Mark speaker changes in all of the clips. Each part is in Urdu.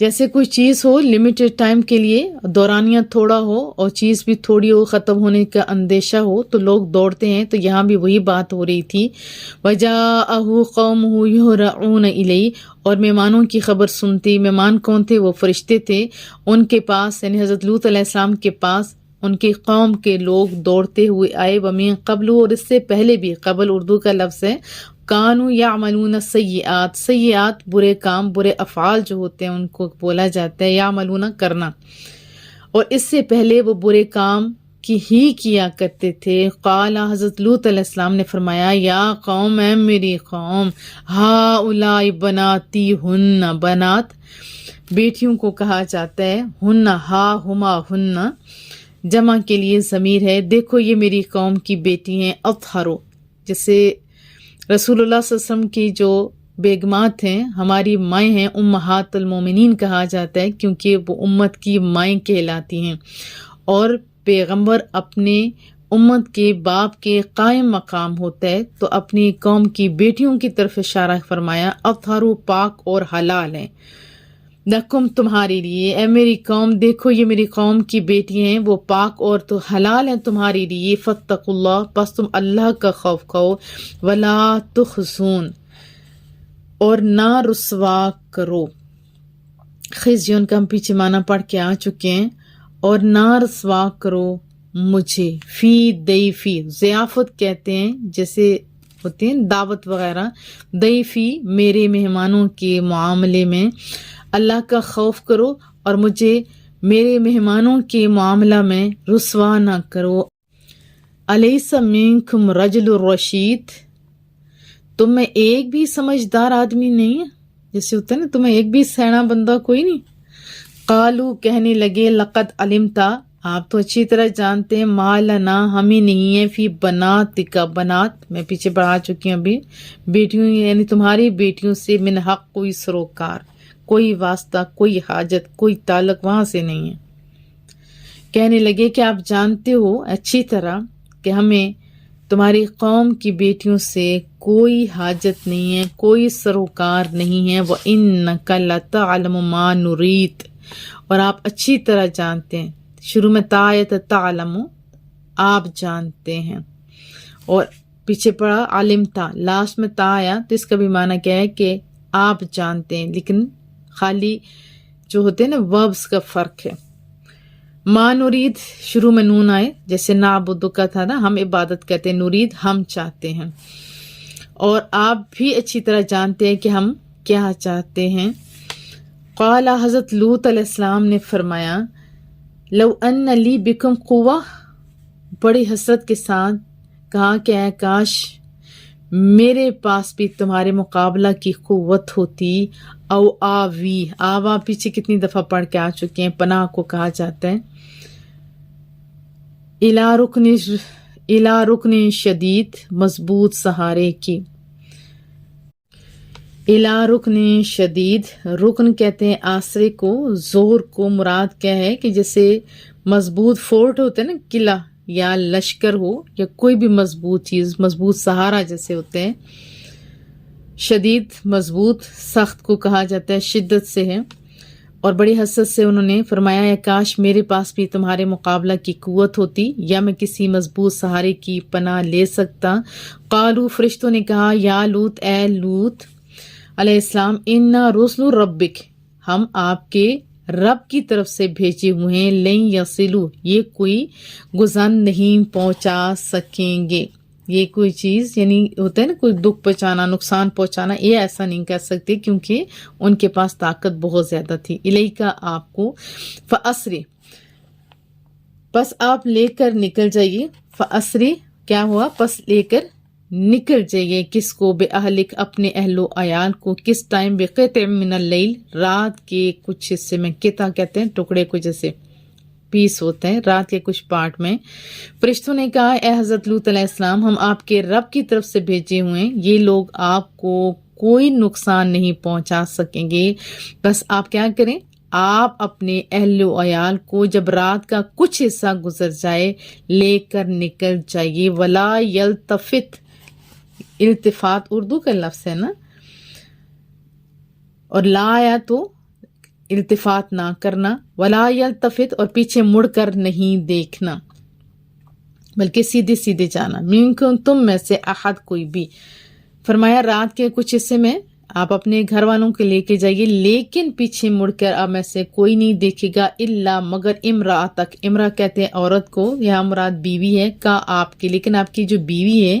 Speaker 1: جیسے کوئی چیز ہو لمیٹڈ ٹائم کے لیے، دورانیہ تھوڑا ہو اور چیز بھی تھوڑی ہو، ختم ہونے کا اندیشہ ہو تو لوگ دوڑتے ہیں، تو یہاں بھی وہی بات ہو رہی تھی۔ وَجَاءَهُ قَوْمُهُ يُهْرَعُونَ إِلَيْهِ، اور مہمانوں کی خبر سنتی۔ مہمان کون تھے؟ وہ فرشتے تھے۔ ان کے پاس یعنی حضرت لوط علیہ السلام کے پاس ان کی قوم کے لوگ دوڑتے ہوئے آئے۔ وَمِن قبل، اور اس سے پہلے بھی، قبل اردو کا لفظ ہے، کانو یعملون السیئات، سیئات برے کام، برے افعال جو ہوتے ہیں ان کو بولا جاتا ہے یعملون کرنا، اور اس سے پہلے وہ برے کام کی ہی کیا کرتے تھے۔ قال، حضرت لوط علیہ السلام نے فرمایا، یا قوم، اے میری قوم، ہؤلاء بناتی ہن، بنات بیٹیوں کو کہا جاتا ہے، ہن ہا ہما ہن جمع کے لیے ضمیر ہے۔ دیکھو یہ میری قوم کی بیٹی ہیں، اطہرو، جیسے رسول اللہ صلی اللہ علیہ وسلم کی جو بیگمات ہیں، ہماری مائیں ہیں، امہات المومنین کہا جاتا ہے کیونکہ وہ امت کی مائیں کہلاتی ہیں، اور پیغمبر اپنے امت کے باپ کے قائم مقام ہوتا ہے، تو اپنی قوم کی بیٹیوں کی طرف اشارہ فرمایا، اطہرو، پاک اور حلال ہیں، لکم، تمہارے لیے، اے میری قوم دیکھو یہ میری قوم کی بیٹی ہیں، وہ پاک اور تو حلال ہیں تمہارے لیے، فاتقوا اللہ، پس تم اللہ کا خوف کھاؤ، ولا تخزون، اور نہ رسوا کرو۔ خزیون کا ہم پیچھے معنی پڑھ کے آ چکے ہیں، اور نہ رسوا کرو مجھے، فی ضیفی، ضیافت کہتے ہیں جیسے ہوتے ہیں دعوت وغیرہ، ضیفی میرے مہمانوں کے معاملے میں اللہ کا خوف کرو، اور مجھے میرے مہمانوں کے معاملہ میں رسوا نہ کرو۔ الیس منکم رجل رشید، تم میں ایک بھی سمجھدار آدمی نہیں ہے؟ جیسے ہوتا ہے نا، تمہیں ایک بھی سیاح بندہ کوئی نہیں؟ قالو، کہنے لگے، لقد علمتا، آپ تو اچھی طرح جانتے ہیں، ما لنا، ہمیں نہیں ہے، فی بناتک، بنات میں پیچھے بڑھا چکی ہوں ابھی، بیٹیوں یعنی تمہاری بیٹیوں سے من حق، کوئی سروکار، کوئی واسطہ، کوئی حاجت، کوئی تعلق وہاں سے نہیں ہے۔ کہنے لگے کہ آپ جانتے ہو اچھی طرح کہ ہمیں تمہاری قوم کی بیٹیوں سے کوئی حاجت نہیں ہے، کوئی سروکار نہیں ہے۔ وَإِنَّكَ لَتَعْلَمُ مَا نُرِيدُ، اور آپ اچھی طرح جانتے ہیں، شروع میں تا ہے تو تعلم، آپ جانتے ہیں، اور پیچھے پڑا علمتا، لاسٹ میں تا آیا تو اس کا بھی معنی کیا ہے کہ آپ جانتے ہیں، لیکن خالی جو ہوتے ہیں نا وربس کا فرق ہے۔ ما نرید، شروع میں نون آئے، جیسے نعبدو کا تھا نا، ہم عبادت کرتے ہیں، نرید ہم چاہتے ہیں، اور آپ بھی اچھی طرح جانتے ہیں کہ ہم کیا چاہتے ہیں۔ قال، حضرت لوط علیہ السلام نے فرمایا، لو ان لی بکم قوہ، بڑی حسرت کے ساتھ کہا کہ اے کاش میرے پاس بھی تمہارے مقابلہ کی قوت ہوتی، او آوی، آوا پیچھے کتنی دفعہ پڑھ کے آ چکے ہیں، پناہ کو کہا جاتا ہے، الا رکن شدید، مضبوط سہارے کی، الا رکن شدید، رکن کہتے ہیں آسرے کو، زور کو مراد کیا ہے کہ جیسے مضبوط فورٹ ہوتا ہے نا، قلعہ یا لشکر ہو یا کوئی بھی مضبوط چیز، مضبوط سہارا جیسے ہوتے ہیں، شدید مضبوط، سخت کو کہا جاتا ہے شدت سے ہے، اور بڑی حسرت سے انہوں نے فرمایا، یا کاش میرے پاس بھی تمہارے مقابلہ کی قوت ہوتی، یا میں کسی مضبوط سہارے کی پناہ لے سکتا۔ قالو، فرشتوں نے کہا، یا لوط، اے لوط علیہ السلام، انا رسل ربک، ہم آپ کے رب کی طرف سے بھیجے ہوئے ہیں، لن یصلو، یہ کوئی گزن نہیں پہنچا سکیں گے، یہ کوئی چیز یعنی ہوتا ہے نا کوئی دکھ پہنچانا، نقصان پہنچانا، یہ ایسا نہیں کر سکتے کیونکہ ان کے پاس طاقت بہت زیادہ تھی۔ الیکا، آپ کو، فاسری، پس آپ لے کر نکل جائیے، فاسری کیا ہوا، پس لے کر نکل جائیے، کس کو، بے اہلک، اپنے اہل و عیال کو، کس ٹائم، بقطع من اللیل، رات کے کچھ حصے میں، قطع کہتے ہیں ٹکڑے کو، جیسے پیس ہوتے ہیں رات کے کچھ پارٹ میں۔ فرشتوں نے کہا، اے حضرت لوط علیہ السلام، ہم آپ کے رب کی طرف سے بھیجے ہوئے ہیں، یہ لوگ آپ کو کوئی نقصان نہیں پہنچا سکیں گے، بس آپ کیا کریں، آپ اپنے اہل و عیال کو جب رات کا کچھ حصہ گزر جائے لے کر نکل جائیے، ولا یلتفت، التفات اردو کا لفظ ہے نا، اور لا آیا تو التفات نہ کرنا، ولا یلتفت اور پیچھے مڑ کر نہیں دیکھنا، بلکہ سیدھے سیدھے جانا، منکم تم میں سے احد کوئی بھی. فرمایا رات کے کچھ حصے میں آپ اپنے گھر والوں کے لے کے جائیے، لیکن پیچھے مڑ کر آپ میں سے کوئی نہیں دیکھے گا، الا مگر امراتک، امرا کہتے ہیں عورت کو، یہاں مراد بیوی ہے، کا آپ کی، لیکن آپ کی جو بیوی ہے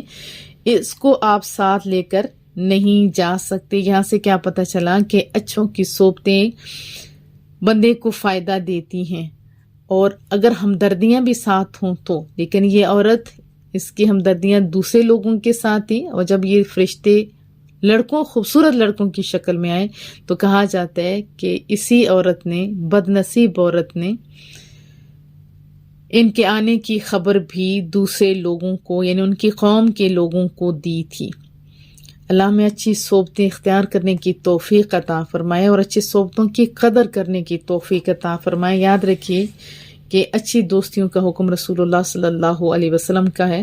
Speaker 1: اس کو آپ ساتھ لے کر نہیں جا سکتے. یہاں سے کیا پتہ چلا کہ اچھوں کی صحبتیں بندے کو فائدہ دیتی ہیں، اور اگر ہمدردیاں بھی ساتھ ہوں تو. لیکن یہ عورت، اس کی ہمدردیاں دوسرے لوگوں کے ساتھ تھی، اور جب یہ فرشتے لڑکوں، خوبصورت لڑکوں کی شکل میں آئے تو کہا جاتا ہے کہ اسی عورت نے، بد نصیب عورت نے، ان کے آنے کی خبر بھی دوسرے لوگوں کو، یعنی ان کی قوم کے لوگوں کو دی تھی. اللہ میں اچھی صحبتیں اختیار کرنے کی توفیق عطا فرمائے اور اچھی صحبتوں کی قدر کرنے کی توفیق عطا فرمائے. یاد رکھیے کہ اچھی دوستیوں کا حکم رسول اللہ صلی اللہ علیہ وسلم کا ہے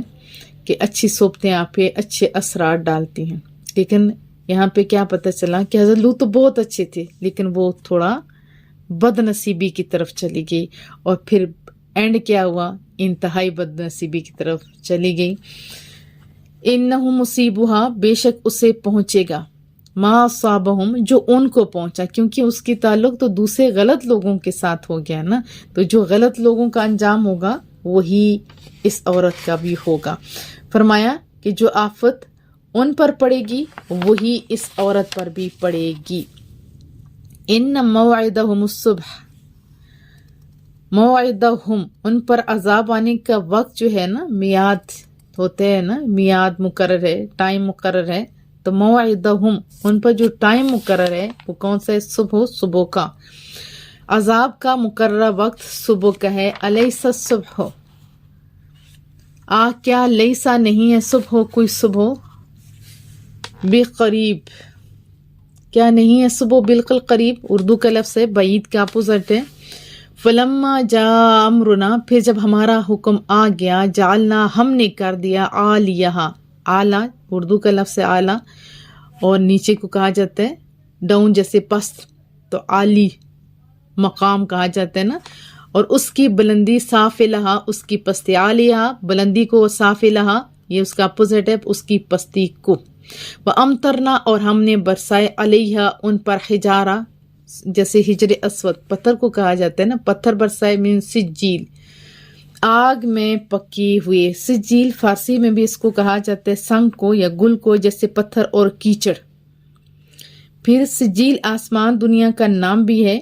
Speaker 1: کہ اچھی صحبتیں آپ پہ اچھے اثرات ڈالتی ہیں. لیکن یہاں پہ کیا پتہ چلا کہ حضرت لوط تو بہت اچھے تھے، لیکن وہ تھوڑا بد نصیبی کی طرف چلی گئی، اور پھر اینڈ کیا ہوا، انتہائی بد نصیبی کی طرف چلی گئی. انہم مصیبہا، بے شک اسے پہنچے گا، ما اصابہم، جو ان کو پہنچا، کیونکہ اس کی تعلق تو دوسرے غلط لوگوں کے ساتھ ہو گیا نا، تو جو غلط لوگوں کا انجام ہوگا وہی اس عورت کا بھی ہوگا. فرمایا کہ جو آفت ان پر پڑے گی وہی اس عورت پر بھی پڑے گی. ان موعدہم الصبح، موعدہم ان پر عذاب آنے کا وقت جو ہے نا، میعاد ہوتے ہیں نا، میعاد مقرر ہے، ٹائم مقرر ہے، تو موعدہم ان پر جو ٹائم مقرر ہے وہ کون سا ہے؟ صبح کا. عذاب کا مقررہ وقت صبح کا ہے. الیس الصبح، کیا لیسا نہیں ہے صبح، کوئی صبح، بقریب، کیا نہیں ہے صبح بالکل قریب، اردو کا لفظ ہے، بعید کا اپوزٹ ہے. فلما جاء امرنا، پھر جب ہمارا حکم آ گیا، جعلنا ہم نے کر دیا، عالیہا، اعلیٰ اردو کا لفظ ہے اعلیٰ، اور نیچے کو کہا جاتا ہے ڈاؤن، جیسے پست، تو عالی مقام کہا جاتا ہے نا، اور اس کی بلندی سافلہا، اس کی پستی، عالیہا بلندی کو، سافلہا یہ اس کا اپوزٹ ہے، اس کی پستی کو. وَأَمْطَرْنَا، اور ہم نے برسائے، علیہا ان پر، حجارہ جیسے حجر اسود پتھر کو کہا جاتا ہے نا، پتھر برسائے، من سجیل آگ میں پکی ہوئے. سجیل فارسی میں بھی اس کو کہا جاتا ہے سنگ کو یا گل کو، جیسے پتھر اور کیچڑ. پھر سجیل آسمان دنیا کا نام بھی ہے،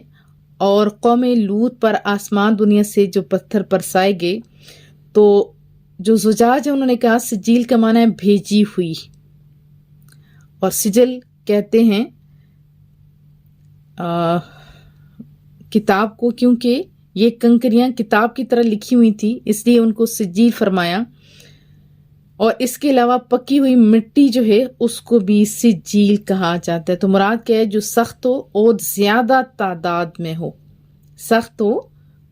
Speaker 1: اور قوم لوط پر آسمان دنیا سے جو پتھر برسائے گئے، تو جو زجاج ہے انہوں نے کہا سجیل کا معنی ہے بھیجی ہوئی، اور سجل کہتے ہیں کتاب کو، کیونکہ یہ کنکریاں کتاب کی طرح لکھی ہوئی تھی، اس لیے ان کو سجیل فرمایا. اور اس کے علاوہ پکی ہوئی مٹی جو ہے اس کو بھی سجیل کہا جاتا ہے. تو مراد کیا ہے؟ جو سخت ہو اور زیادہ تعداد میں ہو، سخت ہو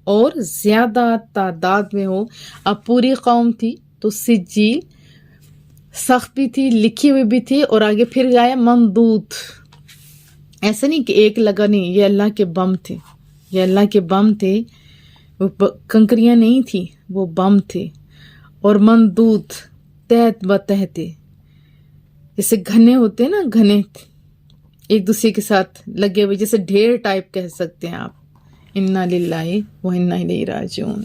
Speaker 1: اور زیادہ تعداد میں ہو. اب پوری قوم تھی تو سجیل سخت بھی تھی، لکھی ہوئی بھی تھی، اور آگے پھر آیا ممدود. ایسا نہیں کہ ایک لگا، نہیں، یہ اللہ کے بم تھے، یہ اللہ کے بم تھے، وہ کنکریاں نہیں تھی، وہ بم تھے. اور ممدود تحت بتحتے، جیسے گھنے ہوتے ہیں نا، گھنے ایک دوسرے کے ساتھ لگے ہوئے، جیسے ڈھیر ٹائپ کہہ سکتے ہیں آپ. انا للہ و انا الیہ راجعون.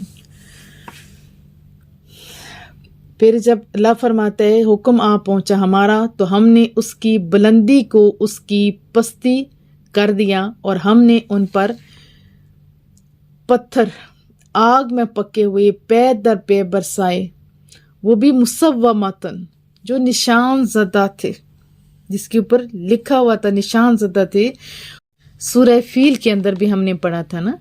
Speaker 1: پھر جب اللہ فرماتا ہے حکم آ پہنچا ہمارا، تو ہم نے اس کی بلندی کو اس کی پستی کر دیا، اور ہم نے ان پر پتھر آگ میں پکے ہوئے پے در پے برسائے، وہ بھی مسومتن، جو نشان زدہ تھے، جس کے اوپر لکھا ہوا تھا نشان زدہ تھے. سورہ فیل کے اندر بھی ہم نے پڑھا تھا نا،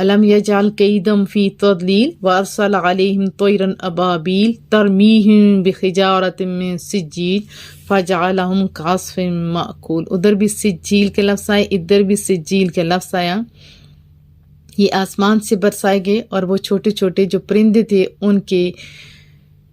Speaker 1: الم یجعل کیدہم فی تضلیل وارسل علیہم طیرا ابابیل ترمیہم بحجارۃ من سجیل فجعلہم کعصف مأکول. ادھر بھی سجیل کے لفظ آئے، ادھر بھی سجیل کے لفظ آیا. یہ آسمان سے برسائے گئے، اور وہ چھوٹے چھوٹے جو پرندے تھے ان کے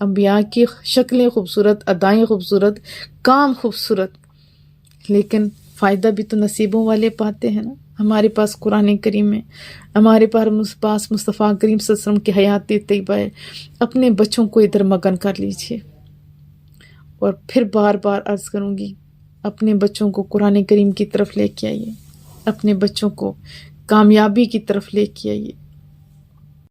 Speaker 1: انبیاء کی شکلیں خوبصورت، ادائیں خوبصورت، کام خوبصورت، لیکن فائدہ بھی تو نصیبوں والے پاتے ہیں نا۔ ہمارے پاس قرآن کریم ہے، ہمارے پاس مصطفیٰ کریم صلی اللہ علیہ وسلم کی حیات طیبہ ہے۔ اپنے بچوں کو ادھر مگن کر لیجئے، اور پھر بار بار عرض کروں گی، اپنے بچوں کو قرآن کریم کی طرف لے کے آئیے، اپنے بچوں کو کامیابی کی طرف لے کے آئیے۔